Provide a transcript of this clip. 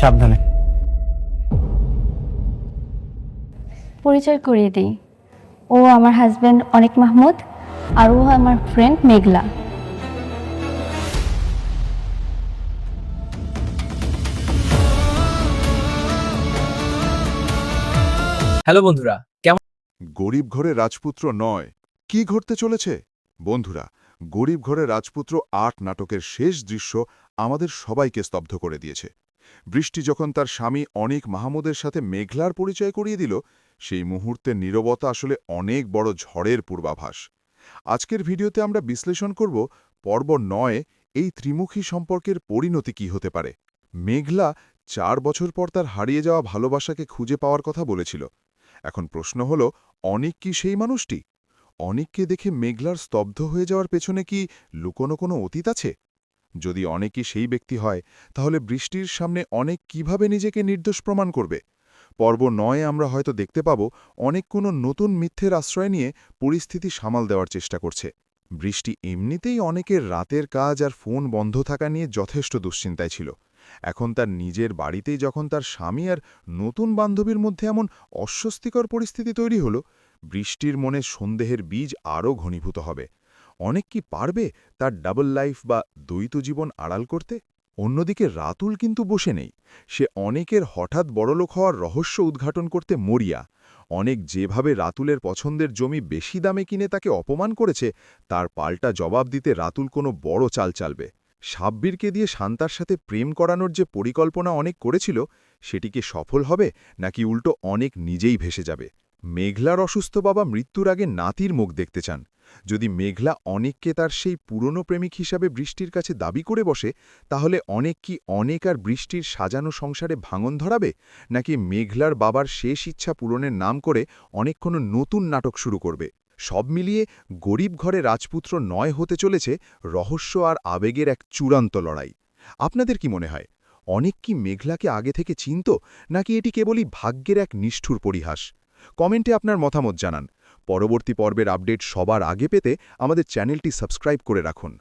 সাবধানে। পরিচয় করিয়ে দিই, ও আমার হাজবেন্ড অনিক মাহমুদ, আর ও আমার ফ্রেন্ড মেঘলা। হ্যালো বন্ধুরা, কেমন? গরিব ঘরে রাজপুত্র নয়, কি ঘটতে চলেছে? বন্ধুরা, গরিব ঘরে রাজপুত্র ৮ নাটকের শেষ দৃশ্য আমাদের সবাইকে স্তব্ধ করে দিয়েছে। বৃষ্টি যখন তার স্বামী অনিক মাহমুদের সাথে মেঘলার পরিচয় করিয়ে দিল, সেই মুহূর্তের নীরবতা আসলে অনেক বড় ঝড়ের পূর্বাভাস। আজকের ভিডিওতে আমরা বিশ্লেষণ করব পর্ব ৯ এই ত্রিমুখী সম্পর্কের পরিণতি কি হতে পারে। মেঘলা ৪ বছর পর তার হারিয়ে যাওয়া ভালোবাসাকে খুঁজে পাওয়ার কথা বলেছিল। এখন প্রশ্ন হল, অনিক কি সেই মানুষটি? অনিককে দেখে মেঘলার স্তব্ধ হয়ে যাওয়ার পেছনে কি লুকোনো কোনো অতীত আছে? যদি অনেকই সেই ব্যক্তি হয়, তাহলে বৃষ্টির সামনে অনেক কিভাবে নিজেকে নির্দোষ প্রমাণ করবে? পর্ব ৯ আমরা হয়তো দেখতে পাব অনেক কোনো নতুন মিথ্যের আশ্রয় নিয়ে পরিস্থিতি সামাল দেওয়ার চেষ্টা করছে। বৃষ্টি এমনিতেই অনেকের রাতের কাজ আর ফোন বন্ধ থাকা নিয়ে যথেষ্ট দুশ্চিন্তায় ছিল। এখন তার নিজের বাড়িতেই যখন তার স্বামী আর নতুন বান্ধবীর মধ্যে এমন অস্বস্তিকর পরিস্থিতি তৈরি হল, বৃষ্টির মনে সন্দেহের বীজ আরও ঘনীভূত হবে। অনেক কি পারবে তার ডাবল লাইফ বা দ্বৈত জীবন আড়াল করতে? অন্যদিকে রাতুল কিন্তু বসে নেই। সে অনেকের হঠাৎ বড়লোক হওয়ার রহস্য উদ্ঘাটন করতে মরিয়া। অনেক যেভাবে রাতুলের পছন্দের জমি বেশি দামে কিনে তাকে অপমান করেছে, তার পাল্টা জবাব দিতে রাতুল কোনো বড় চাল চালবে। সাব্বিরকে দিয়ে শান্তার সাথে প্রেম করানোর যে পরিকল্পনা অনেক করেছিল, সেটিকে সফল হবে নাকি উল্টো অনেক নিজেই ভেসে যাবে? মেঘলার অসুস্থ বাবা মৃত্যুর আগে নাতির মুখ দেখতে চান। যদি মেঘলা অনেককে তার সেই পুরনো প্রেমিক হিসাবে বৃষ্টির কাছে দাবি করে বসে, তাহলে অনেক কি অনেক আর বৃষ্টির সাজানো সংসারে ভাঙন ধরাবে, নাকি মেঘলার বাবার শেষ ইচ্ছা পূরণের নাম করে অনেক কোনো নতুন নাটক শুরু করবে? সব মিলিয়ে গরিব ঘরে রাজপুত্র ৯ হতে চলেছে রহস্য আর আবেগের এক চূড়ান্ত লড়াই। আপনাদের কি মনে হয়, অনেক কি মেঘলাকে আগে থেকে চিনত, নাকি এটি কেবলই ভাগ্যের এক নিষ্ঠুর পরিহাস? কমেন্টে আপনার মতামত জানান। পরবর্তী পর্বের আপডেট সবার আগে পেতে আমাদের চ্যানেলটি সাবস্ক্রাইব করে রাখুন।